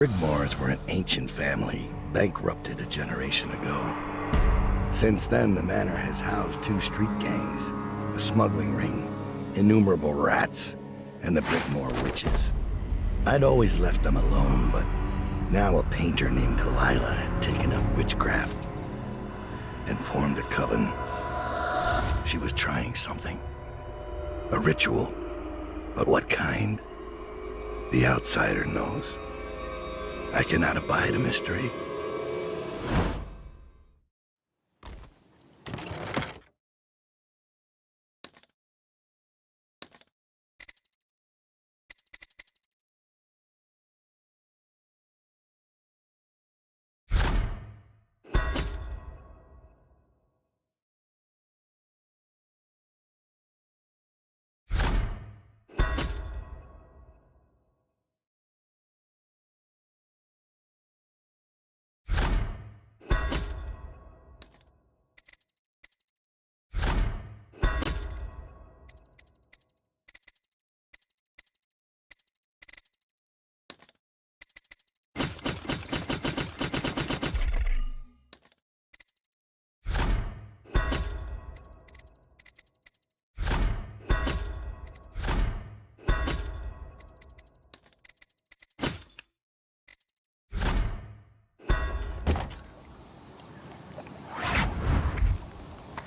Brigmores were an ancient family, bankrupted a generation ago. Since then, the manor has housed 2 street gangs, a smuggling ring, innumerable rats, and the Brigmore witches. I'd always left them alone, but now a painter named Delilah had taken up witchcraft and formed a coven. She was trying something. A ritual. But what kind? The outsider knows. I cannot abide a mystery.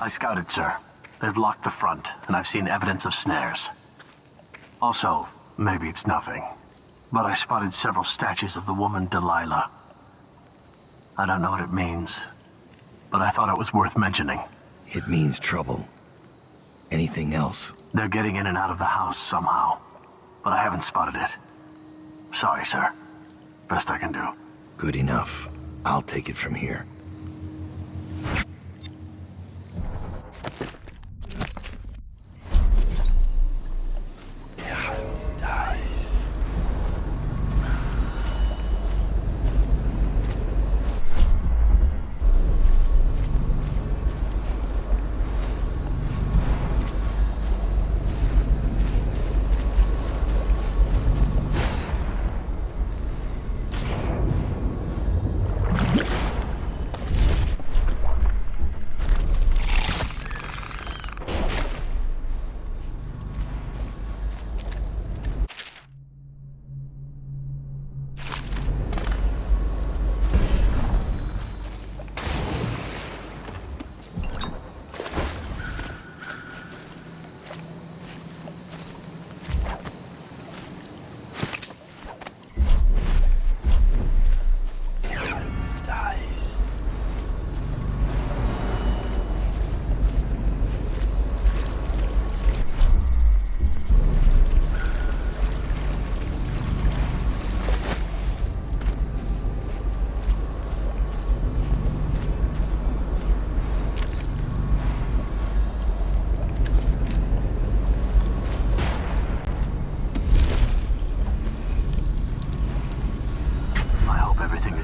I scouted, sir. They've locked the front, and I've seen evidence of snares. Also, maybe it's nothing, but I spotted several statues of the woman Delilah. I don't know what it means, but I thought it was worth mentioning. It means trouble. Anything else? They're getting in and out of the house somehow, but I haven't spotted it. Sorry, sir. Best I can do. Good enough. I'll take it from here.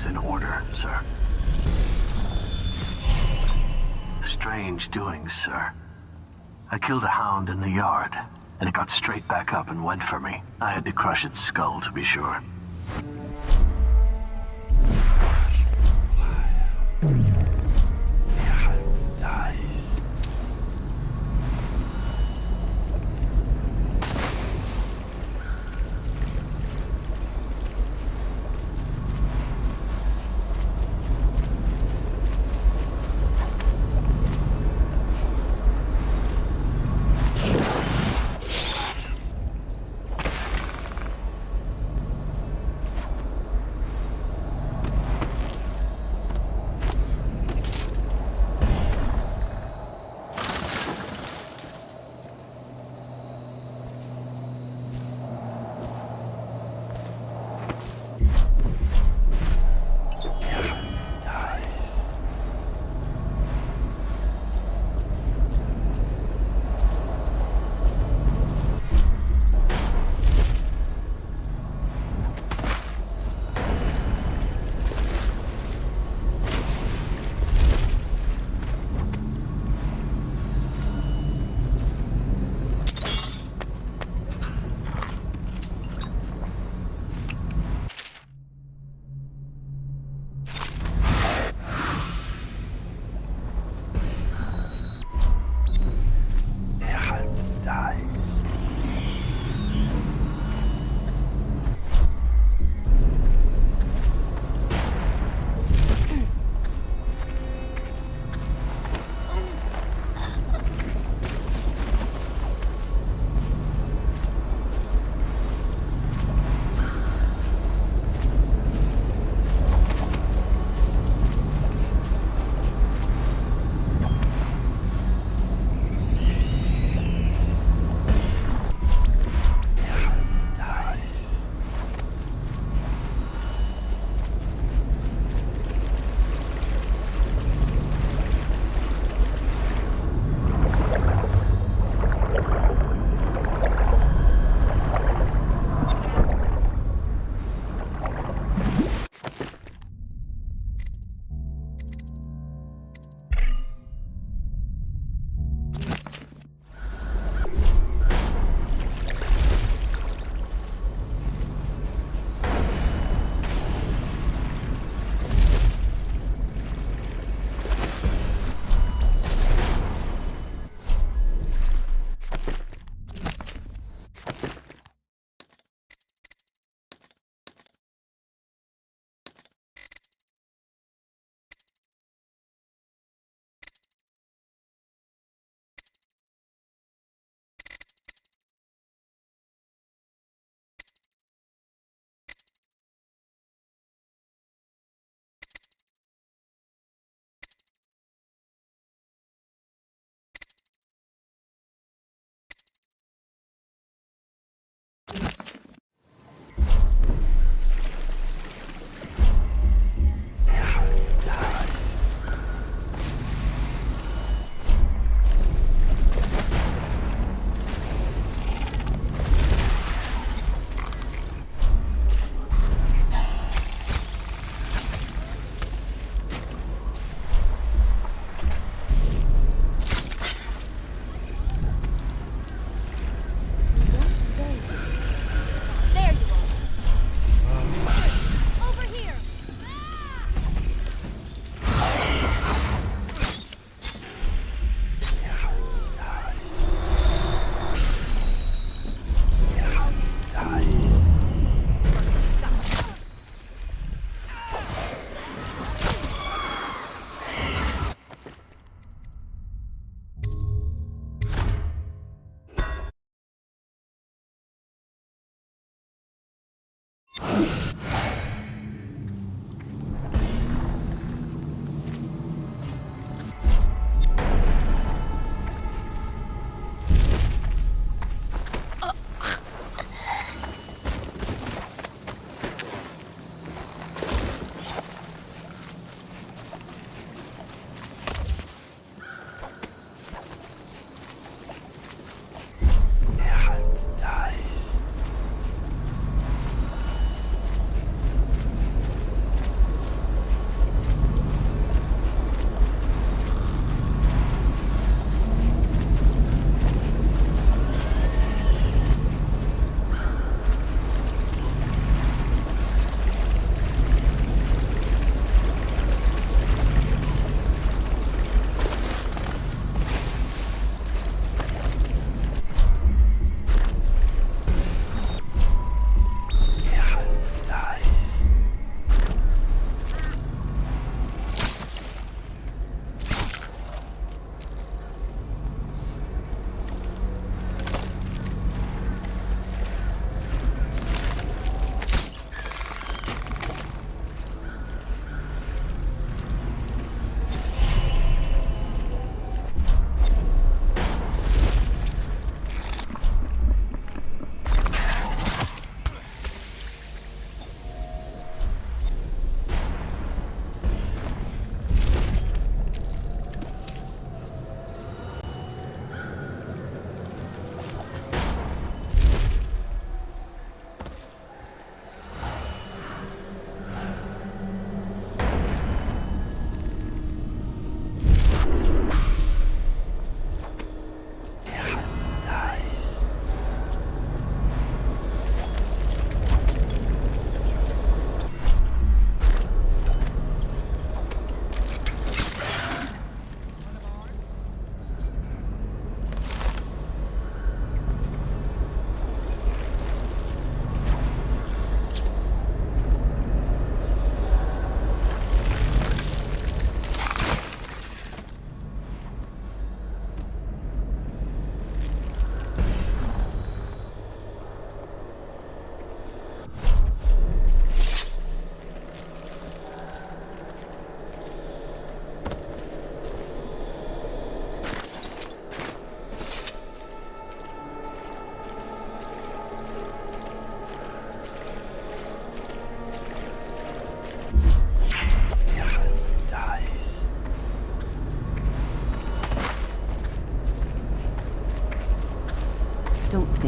In order, sir. Strange doings, sir. I killed a hound in the yard, and it got straight back up and went for me. I had to crush its skull, to be sure.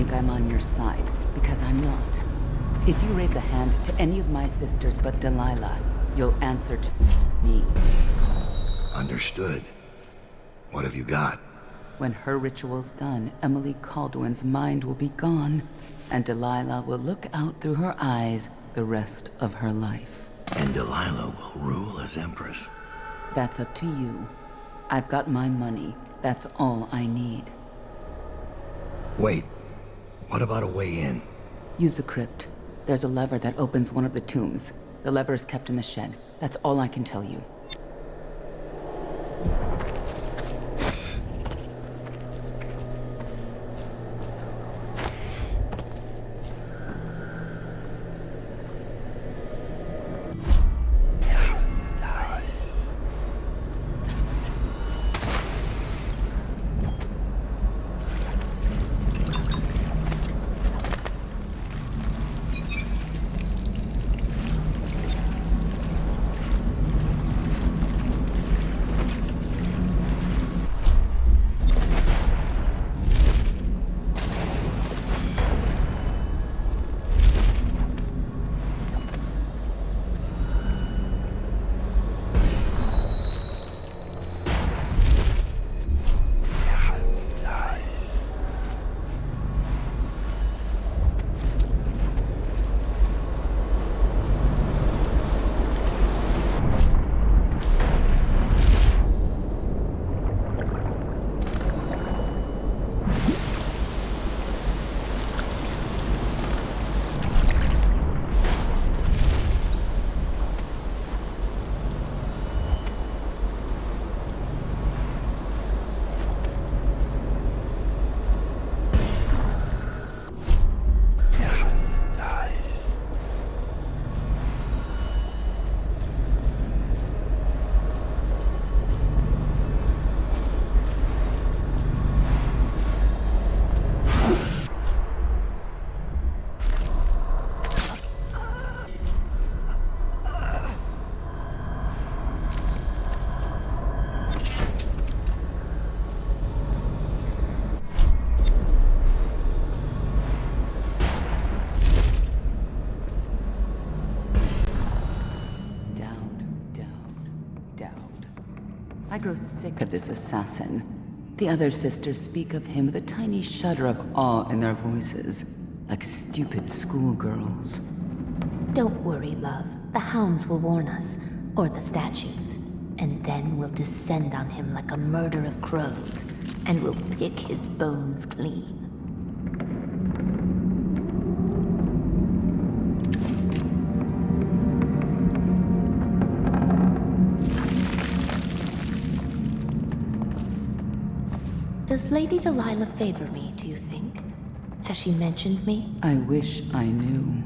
think I'm on your side, because I'm not. If you raise a hand to any of my sisters but Delilah, you'll answer to me. Understood. What have you got? When her ritual's done, Emily Caldwin's mind will be gone, and Delilah will look out through her eyes the rest of her life. And Delilah will rule as Empress. That's up to you. I've got my money. That's all I need. Wait, what about a way in? Use the crypt. There's a lever that opens one of the tombs. The lever is kept in the shed. That's all I can tell you. I grow sick of this assassin. The other sisters speak of him with a tiny shudder of awe in their voices, like stupid schoolgirls. Don't worry, love. The hounds will warn us, or the statues. And then we'll descend on him like a murder of crows, and we'll pick his bones clean. Does Lady Delilah favor me, do you think? Has she mentioned me? I wish I knew.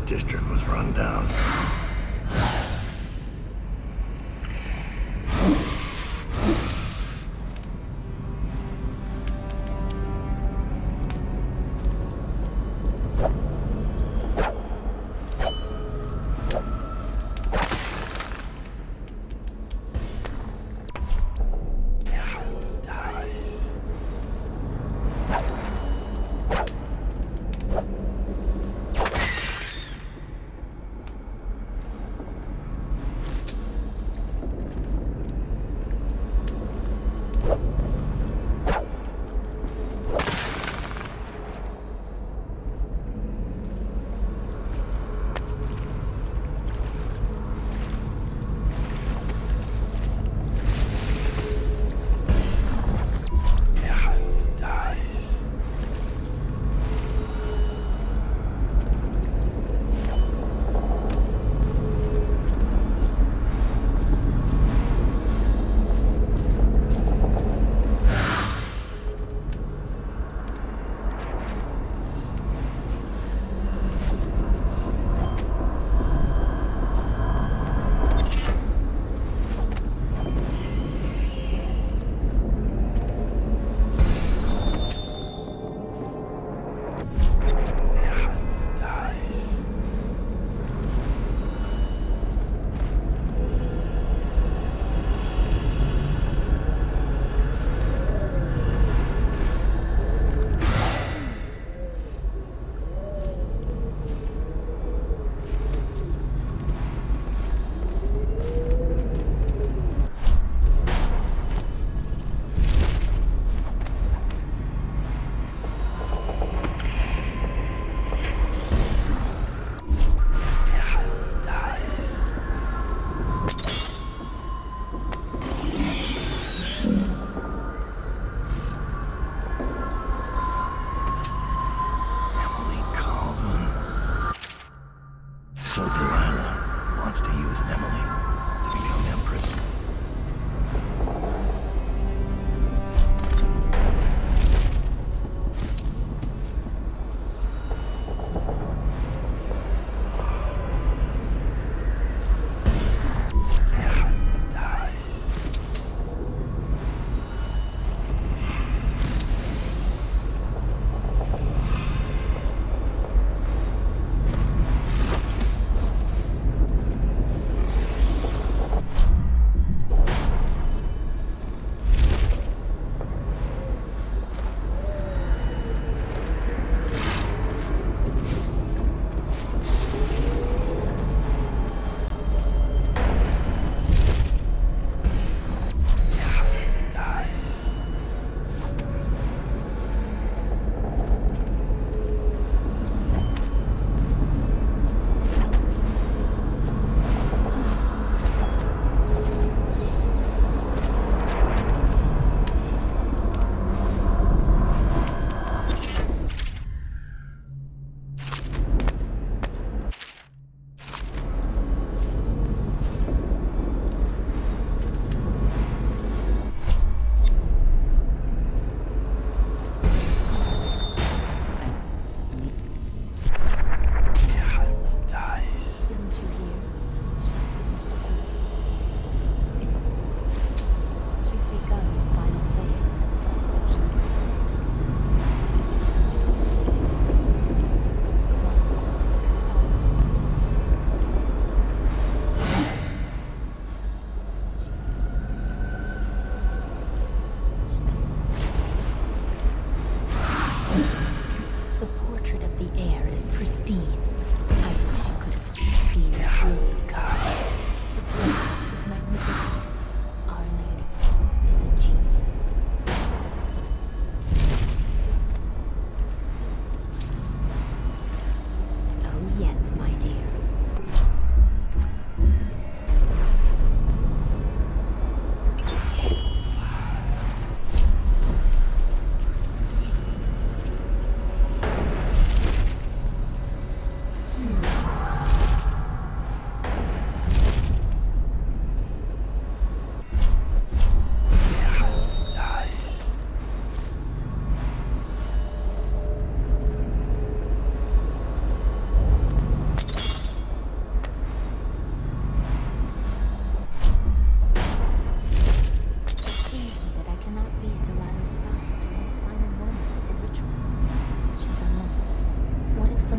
district was run down.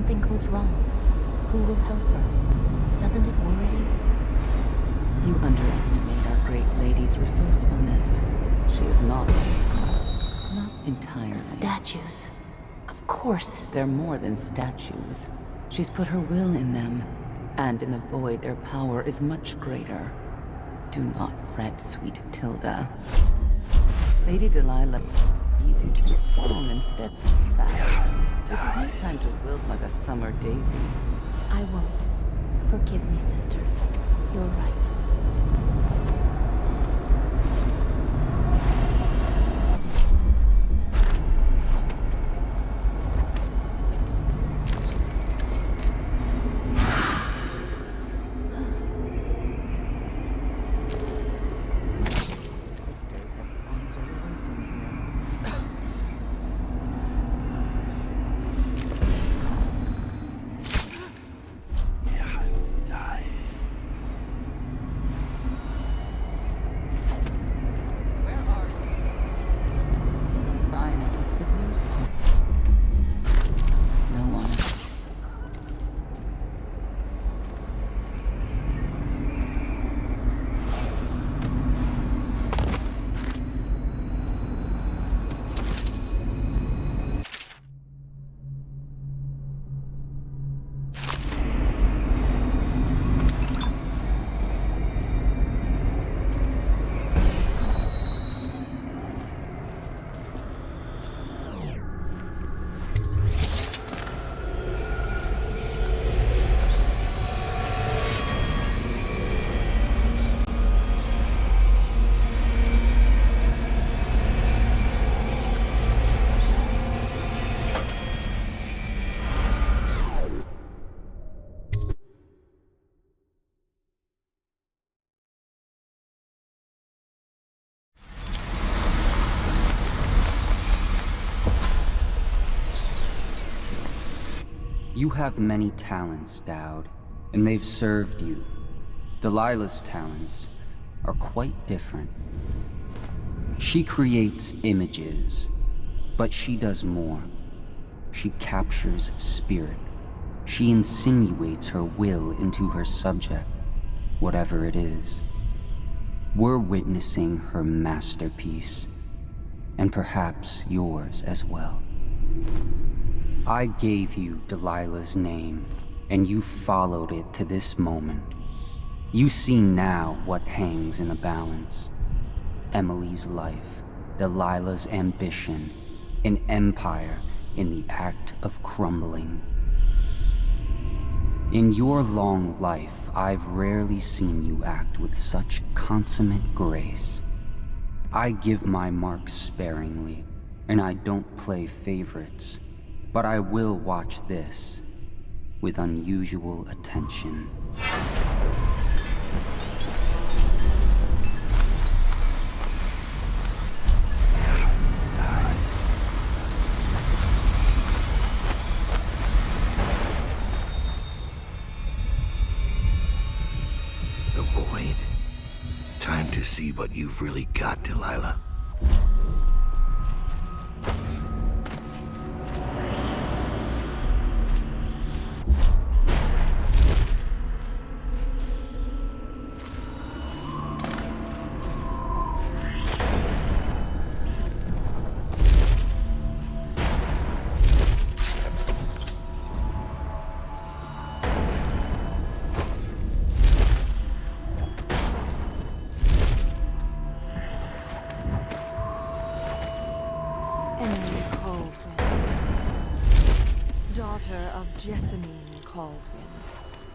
something goes wrong, who will help her? Doesn't it worry you? You underestimate our great lady's resourcefulness. She is not entirely. The statues. Of course. They're more than statues. She's put her will in them, and in the void their power is much greater. Do not fret, sweet Tilda. Lady Delilah needs you to be strong and steadfast. This is no time to wilt like a summer daisy. I won't. Forgive me, sister. You're right. Sisters has wandered away from here. Fine as a fiddler's pipe. No one else. You have many talents, Dowd, and they've served you. Delilah's talents are quite different. She creates images, but she does more. She captures spirit. She insinuates her will into her subject, whatever it is. We're witnessing her masterpiece, and perhaps yours as well. I gave you Delilah's name, and you followed it to this moment. You see now what hangs in the balance. Emily's life, Delilah's ambition, an empire in the act of crumbling. In your long life, I've rarely seen you act with such consummate grace. I give my marks sparingly, and I don't play favorites. But I will watch this with unusual attention. The void. Time to see what you've really got, Delilah.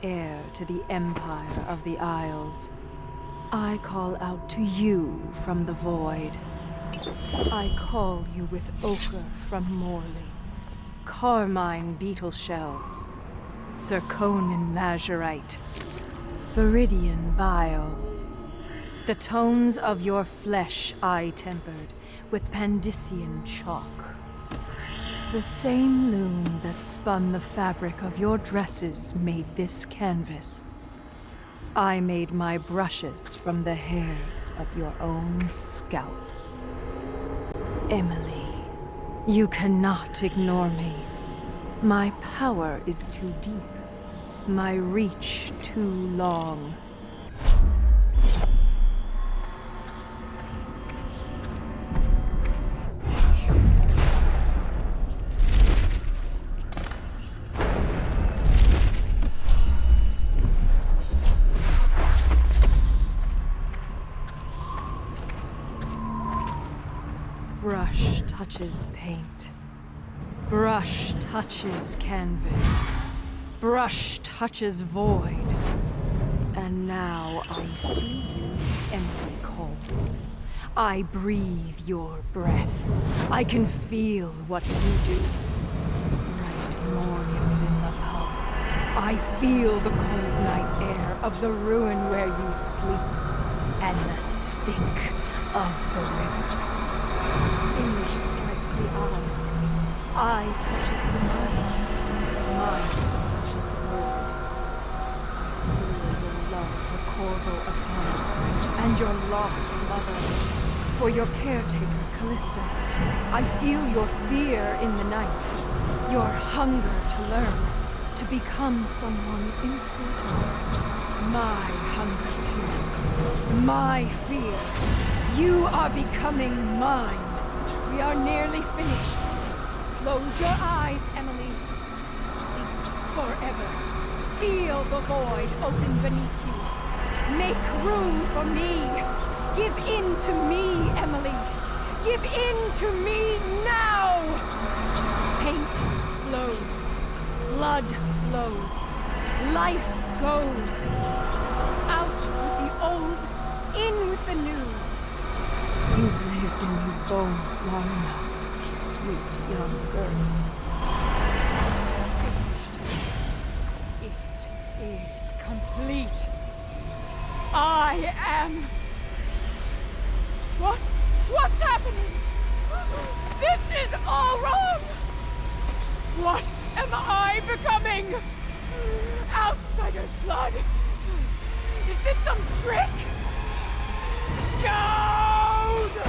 Heir to the Empire of the Isles, I call out to you from the void. I call you with ochre from Morley, carmine beetle shells, zirconin lazurite, viridian bile. The tones of your flesh I tempered with Pandician chalk. The same loom that spun the fabric of your dresses made this canvas. I made my brushes from the hairs of your own scalp. Emily, you cannot ignore me. My power is too deep. My reach too long. Brush touches paint. Brush touches canvas. Brush touches void. And now I see you, Emily Caldwell. I breathe your breath. I can feel what you do. Bright mornings in the pub. I feel the cold night air of the ruin where you sleep. And the stink of the river. Image strikes the eye touches the mind touches the void. Feel your love for Corvo Atana, and your lost lover, for your caretaker, Callista. I feel your fear in the night, your hunger to learn, to become someone important. My hunger too, my fear. You are becoming mine. We are nearly finished. Close your eyes, Emily. Sleep forever. Feel the void open beneath you. Make room for me. Give in to me, Emily. Give in to me now! Paint flows. Blood flows. Life goes. Out with the old, in with the new. You've lived in these bones long enough, sweet young girl. Finished. It is complete. I am... What's happening? This is all wrong! What am I becoming? Outsider's blood? Is this some trick? Gold!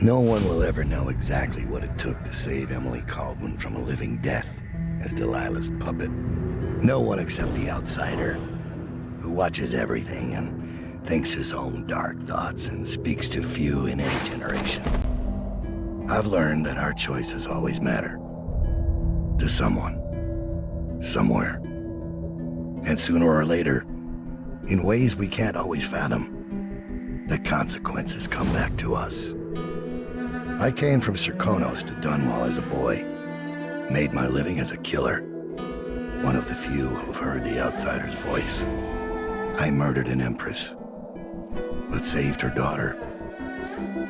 No one will ever know exactly what it took to save Emily Caldwell from a living death as Delilah's puppet. No one except the outsider, who watches everything and thinks his own dark thoughts and speaks to few in any generation. I've learned that our choices always matter. To someone. Somewhere. And sooner or later, in ways we can't always fathom, the consequences come back to us. I came from Serkonos to Dunwall as a boy. Made my living as a killer. One of the few who've heard the outsider's voice. I murdered an empress, but saved her daughter,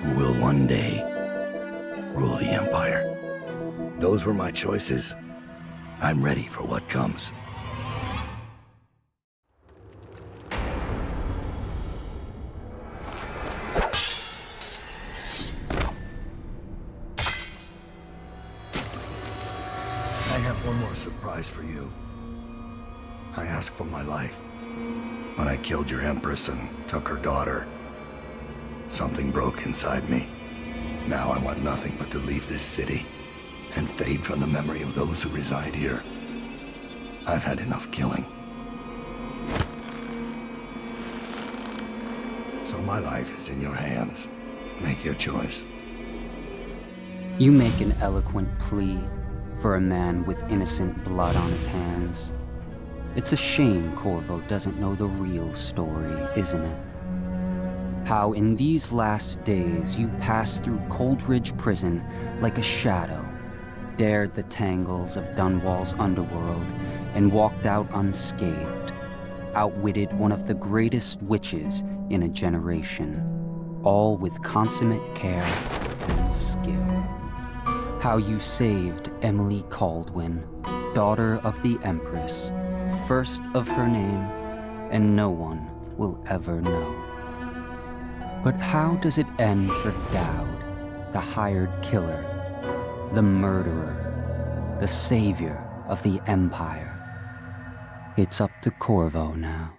who will one day rule the Empire. Those were my choices. I'm ready for what comes. I have one more surprise for you. I asked for my life. When I killed your empress and took her daughter, something broke inside me. Now I want nothing but to leave this city and fade from the memory of those who reside here. I've had enough killing. So my life is in your hands. Make your choice. You make an eloquent plea for a man with innocent blood on his hands. It's a shame Corvo doesn't know the real story, isn't it? How in these last days you passed through Coldridge Prison like a shadow, dared the tangles of Dunwall's underworld, and walked out unscathed, outwitted one of the greatest witches in a generation, all with consummate care and skill. How you saved Emily Caldwell, daughter of the Empress, first of her name, and no one will ever know. But how does it end for Dowd, the hired killer, the murderer, the savior of the Empire? It's up to Corvo now.